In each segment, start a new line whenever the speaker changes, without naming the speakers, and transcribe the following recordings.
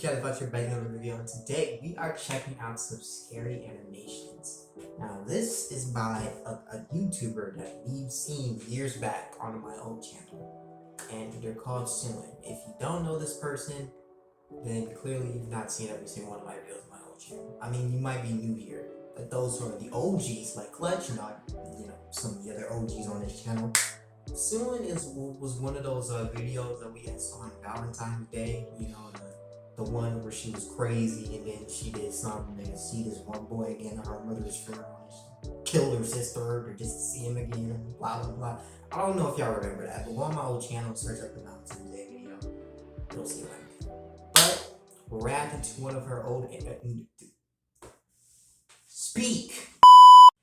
Chad about your back another video, and today we are checking out some scary animations. Now this is by a YouTuber that we've seen years back on my old channel, and they're called Suin. If you don't know this person, then clearly you've not seen every single one of my videos on my old channel. I mean, you might be new here, but those who are the OGs like Clutch and some of the other OGs on this channel. Suin was one of those videos that we had saw on Valentine's Day, the one where she was crazy and then she did something and see this one boy again on her mother's funeral. She killed her sister just to see him again, blah blah blah. I don't know if y'all remember that, but go on my old channel, search up the Valentine's Day video, you'll see what I mean. But we're reacting to one of her old speak.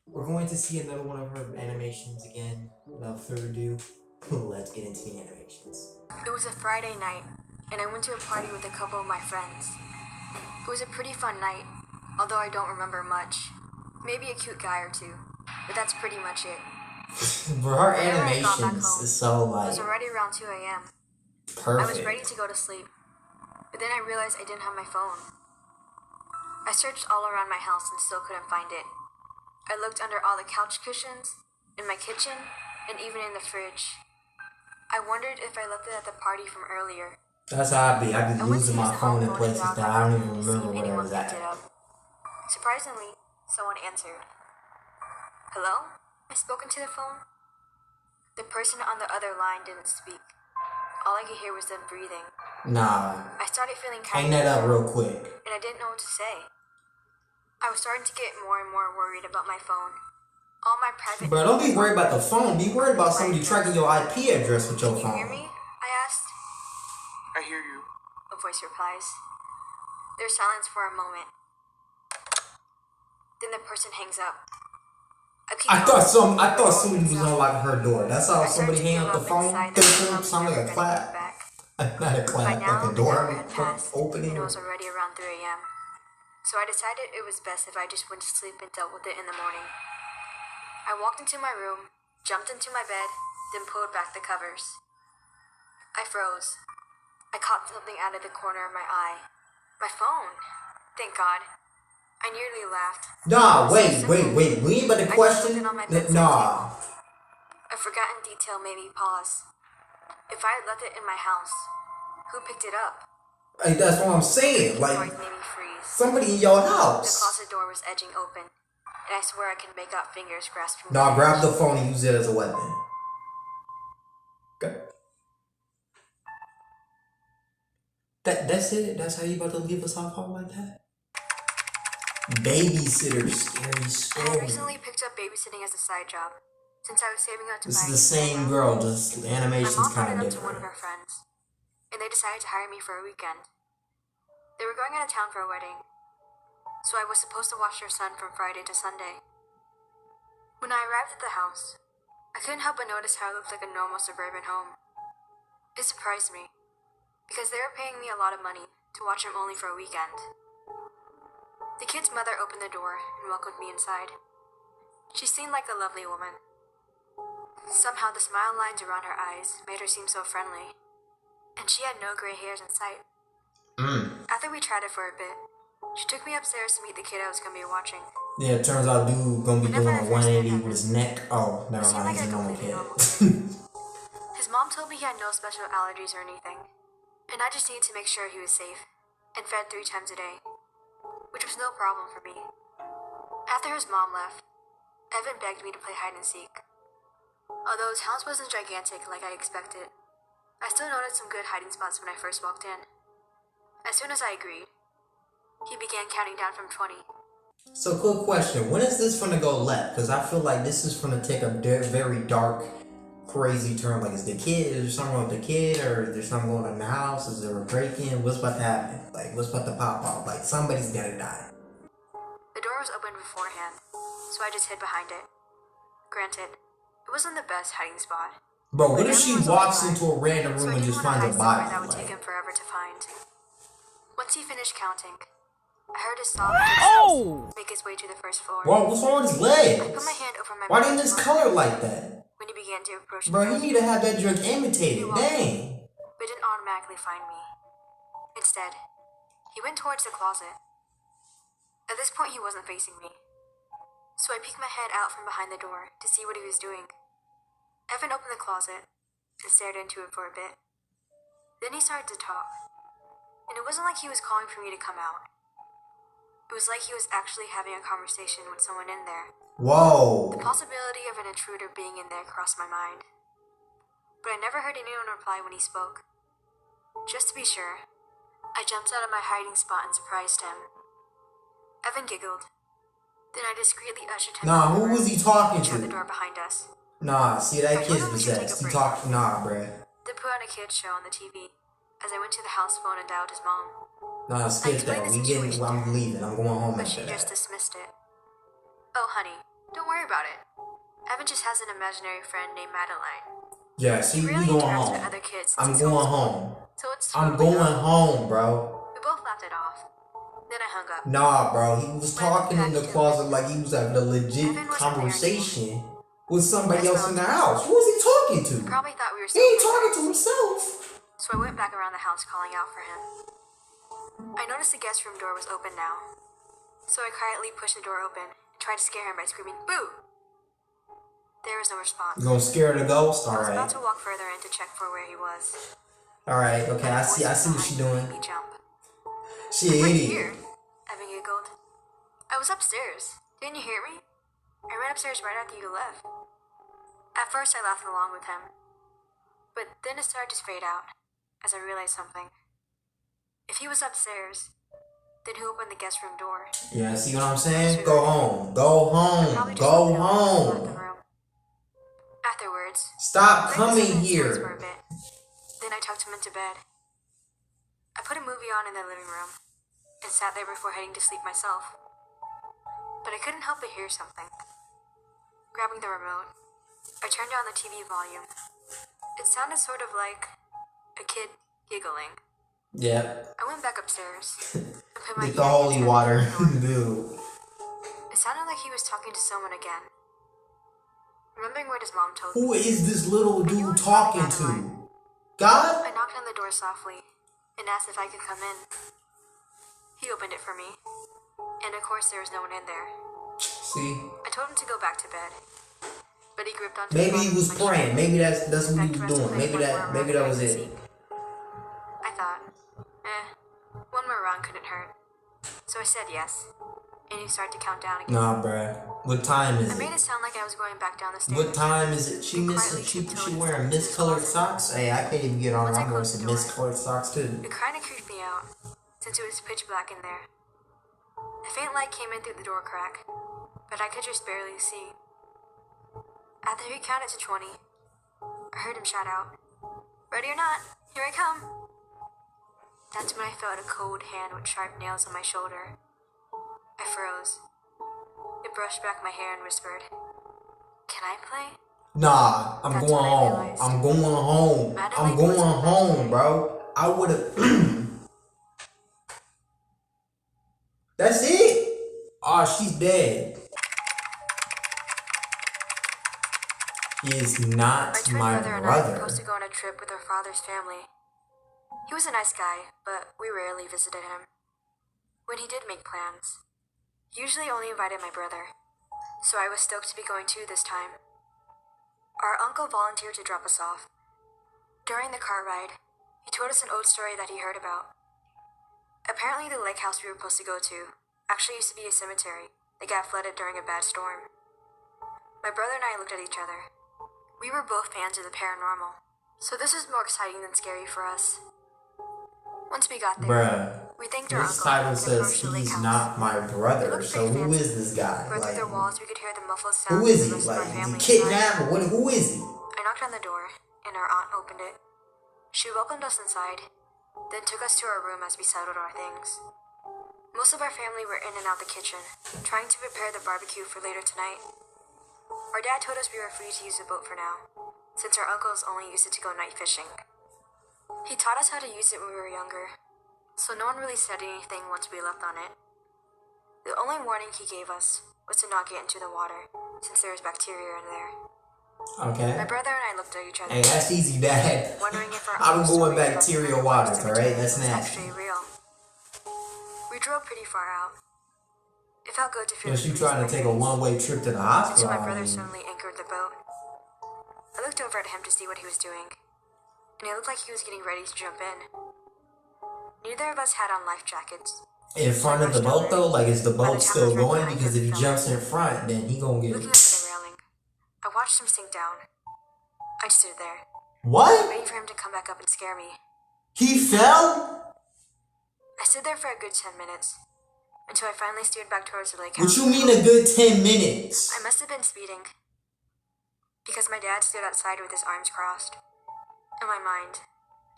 We're going to see another one of her animations again. Without further ado, let's get into the animations.
It was a Friday night, and I went to a party with a couple of my friends. It was a pretty fun night, although I don't remember much. Maybe a cute guy or two, but that's pretty much it.
But her animations is so like...
It was already around 2 a.m.
Perfect.
I was ready to go to sleep, but then I realized I didn't have my phone. I searched all around my house and still couldn't find it. I looked under all the couch cushions, in my kitchen, and even in the fridge. I wondered if I left it at the party from earlier.
That's how I be. I be losing my phone in places that I don't even remember where it was at.
Surprisingly, someone answered. Hello? I spoke into the phone. The person on the other line didn't speak. All I could hear was them breathing.
Nah.
I started feeling kind
hang that up real quick.
And I didn't know what to say. I was starting to get more and more worried about my phone. All my private...
But don't be worried about the phone. Be worried about somebody tracking your IP address with your phone.
Can you hear me? I asked.
I hear you.
A voice replies. There's silence for a moment. Then the person hangs up.
I thought somebody was on like her door. That's how somebody hang up the phone. Sound like a clap. Not a clap, like a door opening.
It was already around 3 a.m. So I decided it was best if I just went to sleep and dealt with it in the morning. I walked into my room, jumped into my bed, then pulled back the covers. I froze. I caught something out of the corner of my eye. My phone. Thank God. I nearly laughed.
Nah, wait. We ain't about to question. Nah.
A forgotten detail made me pause. If I had left it in my house, who picked it up?
Hey, that's what I'm saying. Like,
made me freeze.
somebody in your
The
house.
closet door was edging open, and I swear I could make out fingers grasping.
Nah, grab the phone and use it as a weapon. Okay. That's it? That's how you about to leave us off like that? Babysitter, scary story.
I recently picked up babysitting as a side job, since I was saving up to buy.
This is the same girl, just the animation's kind of different.
My mom brought it up to one of her friends, and they decided to hire me for a weekend. They were going out of town for a wedding, so I was supposed to watch their son from Friday to Sunday. When I arrived at the house, I couldn't help but notice how it looked like a normal suburban home. It surprised me, because they were paying me a lot of money to watch him only for a weekend. The kid's mother opened the door and welcomed me inside. She seemed like a lovely woman. Somehow the smile lines around her eyes made her seem so friendly, and she had no gray hairs in sight. After we chatted for a bit, she took me upstairs to meet the kid I was going to be watching.
Yeah, it turns out dude gonna be doing a 180 with his neck. Oh, never mind, he's a normal kid.
His mom told me he had no special allergies or anything, and I just needed to make sure he was safe and fed 3 times a day, which was no problem for me. After his mom left, Evan begged me to play hide and seek. Although his house wasn't gigantic like I expected, I still noticed some good hiding spots when I first walked in. As soon as I agreed, he began counting down from 20.
So, quick question. When is this gonna go left? Because I feel like this is gonna take a very dark, crazy turn. Like, is the kid, is there something wrong with the kid? Or is there something going on in the house? Is there a break-in? What's about to happen? Like, what's about to pop off? Like, somebody's gonna die.
The door was open beforehand, so I just hid behind it. Granted, it wasn't the best hiding spot.
Bro, what if she walks into a random room and just finds a body?
That would take him forever to find. Once he finished counting, I heard his stop make his way to the first floor.
Bro, what's wrong with his legs?
I put my hand over my
Why didn't this color like that?
When he began to approach
Bro, you need to have that drug imitated. Dang.
But didn't automatically find me. Instead, He went towards the closet. At this point, he wasn't facing me, so I peeked my head out from behind the door to see what he was doing. Evan opened the closet and stared into it for a bit. Then he started to talk, and it wasn't like he was calling for me to come out. It was like he was actually having a conversation with someone in there.
Whoa.
The possibility of an intruder being in there crossed my mind, but I never heard anyone reply when he spoke. Just to be sure, I jumped out of my hiding spot and surprised him. Evan giggled. Then I discreetly ushered him
Nah,
out
who
the room
was he talking
and shut the
to?
door behind us.
Nah, see, that
I told
kid's
him we should take a
possessed. He
break.
talk, nah, bruh.
They put on a kids show on the TV as I went to the house phone and dialed his mom,
Nah, skip that.
explained the
We getting,
situation
I'm
to her,
leaving. I'm going home
but
after
she just
that.
dismissed it. Oh, honey, don't worry about it. Evan just has an imaginary friend named Madeline.
Yeah,
He
see, we
really
going
interacts with
home.
other kids since
I'm
he's
going
homeschooled,
home.
so it's
I'm
totally
going
normal.
home, bro.
We both laughed it off. Then I hung up.
Nah, bro. He was
When Evan
talking in the
packed
closet
him,
like he was having a legit
Evan wasn't there
conversation with somebody
That's
else in the
relative.
house. Who was he talking
He
to?
probably thought we were
He
still
ain't
playing
talking to
cards.
himself.
So I went back around the house calling out for him. I noticed the guest room door was open now, so I quietly pushed the door open and tried to scare him by screaming, "Boo!" There was no response.
You gonna scare the ghost?
I was about
Alright.
to walk further in to check for where he was.
Alright, okay,
when a
I see
voice
what
behind
she
me made
doing.
me jump.
She an
Right
idiot.
here, Evan giggled. I was upstairs. Didn't you hear me? I ran upstairs right after you left. At first, I laughed along with him, but then it started to fade out as I realized something. If he was upstairs, then who opened the guest room door?
Yeah, see what I'm saying? Go home. Go home.
Probably just
Go
opened it and left the
home.
room. Afterwards,
Stop
I
coming
listened to his stories for a
here.
bit. Then I tucked him into bed. I put a movie on in the living room and sat there before heading to sleep myself. But I couldn't help but hear something. Grabbing the remote, I turned down the TV volume. It sounded sort of like a kid giggling.
Yep.
I went back upstairs and put my
Get the
ear
holy
against
water.
the door.
Dude.
It sounded like he was talking to someone again. Remembering what his mom told
Who
me,
is this little
I knew
dude
it was probably
talking to?
Madeline.
God?
I knocked on the door softly and asked if I could come in. He opened it for me, and of course there was no one in there.
See?
I told him to go back to bed, but he gripped onto
Maybe
the
he
bottom
was
of my
praying.
shirt.
Maybe that's what he
Expect
was
for us to
doing.
play
Maybe
one more
that
round
was
of hide and
it.
seek. I thought, one more round couldn't hurt. So I said yes, and he started to count down again.
Nah, bruh. What time is
I made
it?
it sound like I was going back down the stairs.
What time is it? She missing. She wearing miscolored socks. Hey, I can't even get on.
Once I
I'm wearing
closed
some
the door,
miscolored socks too.
It kind of creeped me out, since it was pitch black in there. A faint light came in through the door crack, but I could just barely see. After he counted to 20, I heard him shout out, "Ready or not, here I come!" That's when I felt a cold hand with sharp nails on my shoulder. I froze. It brushed back my hair and whispered, "Can I play?"
Nah, I'm
That's
going
when I
home.
realized
I'm going home.
Madeline
I'm going
wasn't
home,
imaginary.
bro. I would have. That's it. Oh, she's dead. He is not
My twin
my
brother and I were supposed
brother.
to go on a trip with our father's family. He was a nice guy, but we rarely visited him. When he did make plans, he usually only invited my brother, so I was stoked to be going too this time. Our uncle volunteered to drop us off. During the car ride, he told us an old story that he heard about. Apparently, the lake house we were supposed to go to actually used to be a cemetery that got flooded during a bad storm. My brother and I looked at each other. We were both fans of the paranormal, so this was more exciting than scary for us. Once we got there,
Bruh.
we thanked our
This
uncle
title
and
says
approached the lake
he's
house.
not my
It
brother.
looked
So
pretty
who
fancy,
is this guy?
but through
Like,
their walls we could hear the muffled
who
sounds
is
of
he?
the rest of our
Like, is he
family
kidnapped?
inside.
What? Who is he?
I knocked on the door, and our aunt opened it. She welcomed us inside, then took us to our room as we settled our things. Most of our family were in and out the kitchen, trying to prepare the barbecue for later tonight. Our dad told us we were free to use the boat for now, since our uncles only used it to go night fishing. He taught us how to use it when we were younger, so no one really said anything once we left on it. The only warning he gave us was to not get into the water, since there was bacteria in there.
Okay.
My brother and I looked at each other,
Hey, that's easy, Dad.
wondering if our
I don't
uncle's
go in
story about the
bacterial
paranormal
waters,
cemetery
alright? That's
was
nasty.
actually real. We drove pretty far out. It felt good to feel
You know, she trying to take a one-way trip to the hospital.
until my brother suddenly anchored the boat. I looked over at him to see what he was doing, and it looked like he was getting ready to jump in. Neither of us had on life jackets.
In front of the boat though, like is the boat still going? Because if he jumps in front, then he gonna get.
Looking over the railing, I watched him sink down. I stood there,
What?
waiting for him to come back up and scare me.
He fell?
I stood there for a good 10 minutes, until I finally steered back towards the lake
What
house.
you mean a good 10 minutes?
I must have been speeding, because my dad stood outside with his arms crossed. In my mind,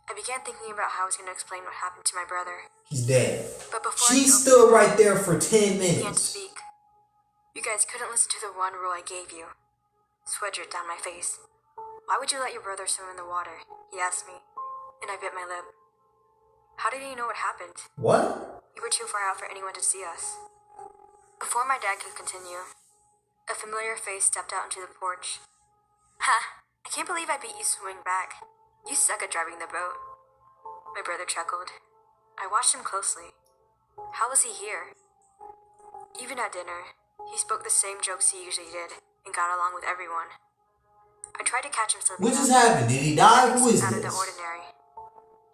I began thinking about how I was going to explain what happened to my brother.
He's dead.
But before
She
I
stood right there for 10
began to
minutes.
speak, you guys couldn't listen to the one rule I gave you. Sweat dripped down my face. Why would you let your brother swim in the water? He asked me, and I bit my lip. How did he know what happened?
What?
We were too far out for anyone to see us. Before my dad could continue, a familiar face stepped out into the porch. Ha! I can't believe I beat you swimming back. You suck at driving the boat. My brother chuckled. I watched him closely. How was he here? Even at dinner, he spoke the same jokes he usually did and got along with everyone. I tried to catch him slipping
What just
up.
happened? Did he die? Who is
Out of the
this?
ordinary.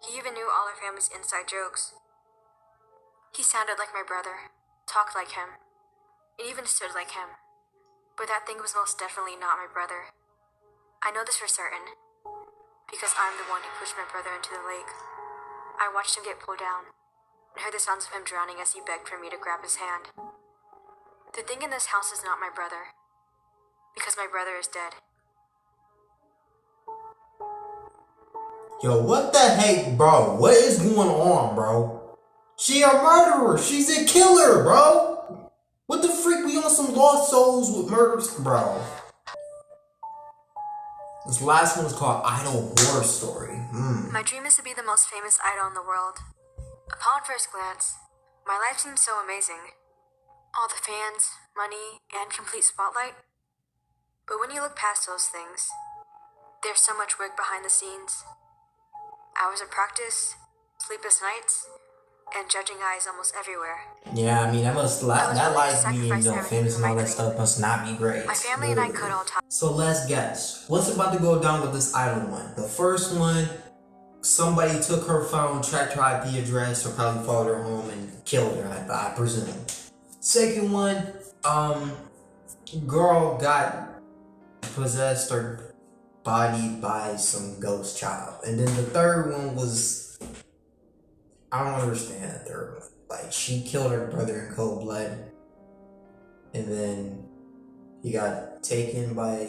He even knew all our family's inside jokes. He sounded like my brother, talked like him, and even stood like him. But that thing was most definitely not my brother. I know this for certain, because I'm the one who pushed my brother into the lake. I watched him get pulled down, and heard the sounds of him drowning as he begged for me to grab his hand. The thing in this house is not my brother, because my brother is dead.
Yo, what the heck, bro? What is going on, bro? She a murderer. She's a killer, bro. What the freak? We on some Lost Souls with murders, bro. This last one was called Idol Horror Story.
My dream is to be the most famous idol in the world. Upon first glance, my life seems so amazing. All the fans, money, and complete spotlight. But when you look past those things, there's so much work behind the scenes. Hours of practice, sleepless nights, and judging eyes almost everywhere.
Yeah, I mean, that life being,
sacrifice
famous
everything
and
for
all
my
that
dream.
stuff must not be great.
My family and I
literally.
could all talk.
So let's guess. What's about to go down with this Idol one? The first one, somebody took her phone, tracked her IP address, or probably followed her home and killed her, I presume. Second one, girl got possessed or bodied by some ghost child. And then the third one was, I don't understand the third one. Like, she killed her brother in cold blood. And then he got taken by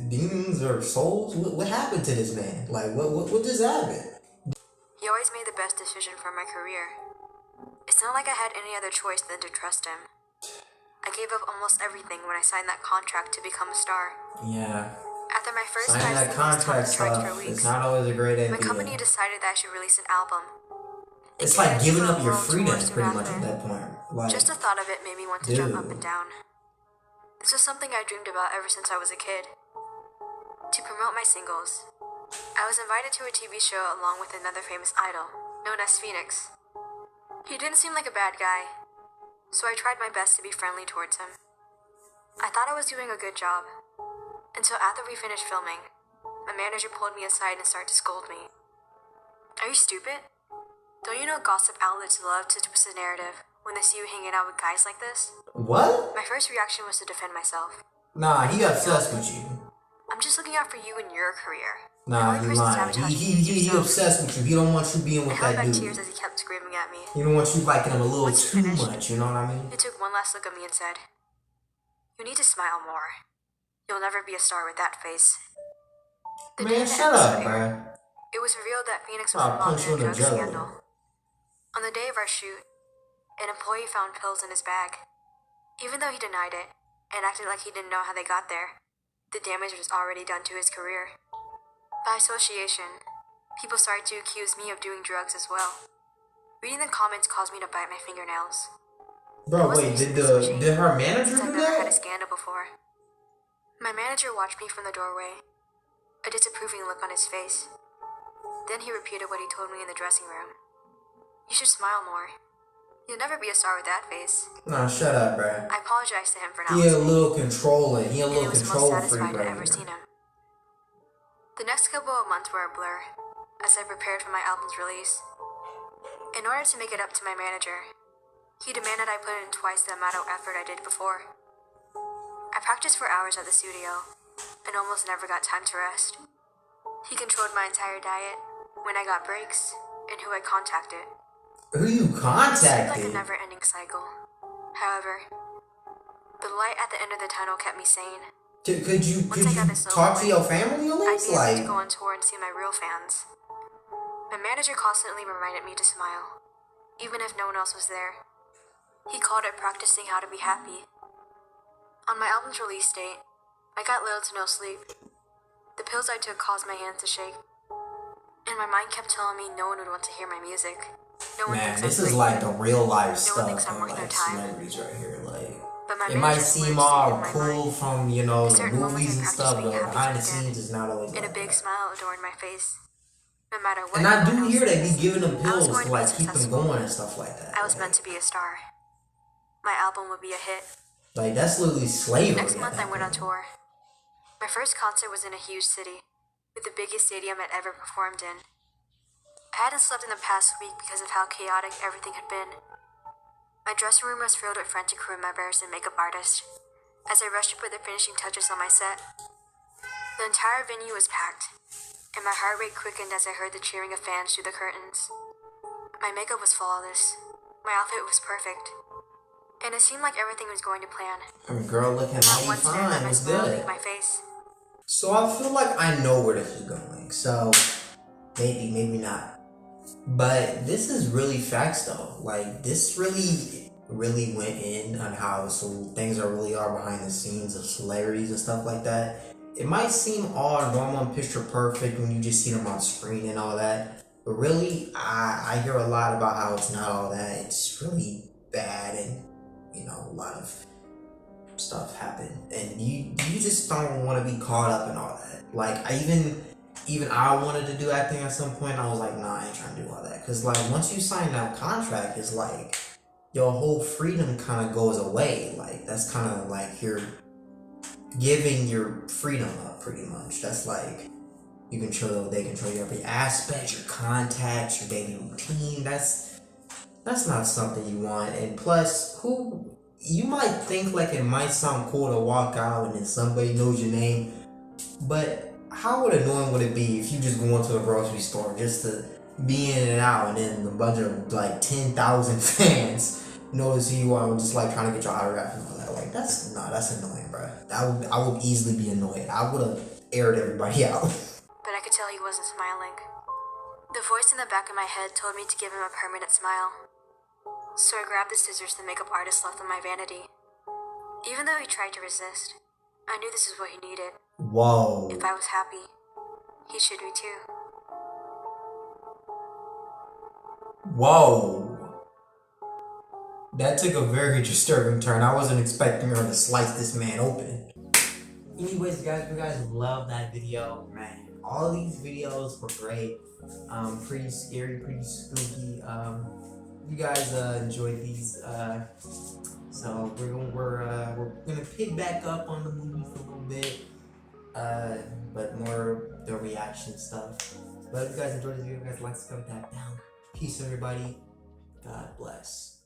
demons or souls. What happened to this man? Like, what just happened?
He always made the best decision for my career. It's not like I had any other choice than to trust him. I gave up almost everything when I signed that contract to become a star.
Yeah,
After my first
signing that contract stuff is not always a great idea.
my company decided that I should release an album. It
It's
came
like
into
giving
the
up your
world
freedom
tour soon
pretty much
after.
at that point. Like,
Just the thought of it made me want to jump up
dude.
and down. This was something I dreamed about ever since I was a kid. To promote my singles, I was invited to a TV show along with another famous idol, known as Phoenix. He didn't seem like a bad guy, so I tried my best to be friendly towards him. I thought I was doing a good job, until after we finished filming, my manager pulled me aside and started to scold me. Are you stupid? Don't you know gossip outlets love to twist the narrative when they see you hanging out with guys like this?
what?
My first reaction was to defend myself.
Nah, he obsessed with you.
I'm just looking out for you and your career.
Nah,
The only
you
person
lying.
sabotaging
He
you is yourself.
obsessed with you. He don't want you being
I
with
held
that
back
dude.
tears as he kept screaming at me.
He don't want you liking him a little
Once he
too
finished,
much. You know what I mean?
He took one last look at me and said, "You need to smile more. You'll never be a star with that face." The day
Man,
the
shut up,
episode aired,
bruh.
it was revealed that Phoenix was
I'll
involved
punch you
in a
in the
drug
jello.
scandal. On the day of our shoot, an employee found pills in his bag. Even though he denied it and acted like he didn't know how they got there, the damage was already done to his career. By association, people started to accuse me of doing drugs as well. Reading the comments caused me to bite my fingernails.
Bro, wait, did her manager
Since I've
do
never had a
that?
scandal before. My manager watched me from the doorway, a disapproving look on his face. Then he repeated what he told me in the dressing room. You should smile more. You'll never be a star with that face.
Nah, shut up, bruh.
I apologized to him for not
He a
listening,
little controlling. He a
and
little
it was the most
control freak
satisfied I'd
right
ever
here.
seen him. The next couple of months were a blur as I prepared for my album's release. In order to make it up to my manager, he demanded I put in twice the amount of effort I did before. I practiced for hours at the studio and almost never got time to rest. He controlled my entire diet, when I got breaks, and who I contacted.
Who you
It seemed like
contacted?
a never-ending cycle. However, the light at the end of the tunnel kept me sane.
Could you
Once I got this over
talk to
with,
your family at
I'd
least?
be able
Like,
to go on tour and see my real fans. My manager constantly reminded me to smile, even if no one else was there. He called it practicing how to be happy. On my album's release date, I got little to no sleep. The pills I took caused my hands to shake, and my mind kept telling me no one would want to hear my music. No one
man,
thinks
this
I'm
is
pretty.
like the real life
No one
stuff
thinks I'm
of
worth their
like
time.
celebrities right here. Like,
But my
it might
manager's
seem
words
all
stayed in my
cool
mind.
from, you know, the
Certain moments
movies
I
and
practiced
stuff,
being
but
happy
behind the
to forget,
scenes, it's not always
and a
like
big
that.
smile adorned my face. No matter what
And I
anyone
do
else
hear they be
thinks,
giving them
I was
pills
going
to
to be
like keep them
successful.
going and stuff like that.
I was meant to be a star. My album would be a hit.
Like, that's literally slavery.
Next month I
at
went on
that
tour. My first concert was in a huge city, with the biggest stadium I'd ever performed in. I hadn't slept in the past week because of how chaotic everything had been. My dressing room was filled with frantic crew members and makeup artists, as I rushed to put the finishing touches on my set. The entire venue was packed, and my heart rate quickened as I heard the cheering of fans through the curtains. My makeup was flawless. My outfit was perfect. And it seemed like everything was going to plan.
point. Girl looking
Not
mighty
once did I let
fine.
my
It's
smile
good.
leave my face.
So I feel like I know where this is going. So maybe not. But this is really facts though. Like, this really went in on how things really are behind the scenes of celebrities and stuff like that. It might seem all normal and picture perfect when you just see them on screen and all that. But really, I hear a lot about how it's not all that. It's really bad, and you know, a lot of stuff happen, and you just don't want to be caught up in all that. Like, even I wanted to do acting at some point. I was like, nah, I ain't trying to do all that, because like once you sign that contract, it's like your whole freedom kind of goes away. Like, that's kind of like you're giving your freedom up pretty much. That's like they control your every aspect, your contacts, your daily routine. That's not something you want. And plus, you might think like it might sound cool to walk out and then somebody knows your name, but how annoying would it be if you just go into a grocery store just to be in and out, and then a bunch of like 10,000 fans notice who you are and just like trying to get your autograph and all that? Like, that's annoying, bro. I would easily be annoyed. I would have aired everybody out.
But I could tell he wasn't smiling. The voice in the back of my head told me to give him a permanent smile. So I grabbed the scissors the makeup artist left on my vanity. Even though he tried to resist, I knew this is what he needed.
Whoa.
If I was happy, he should be too.
Whoa. That took a very disturbing turn. I wasn't expecting her to slice this man open. Anyways, guys, you guys love that video, man. All these videos were great. Pretty scary, pretty spooky. You guys enjoyed these. So we're gonna pick back up on the movie for a little bit. But more the reaction stuff. But if you guys enjoyed this video, guys, like, comment, tap down. Peace, everybody. God bless.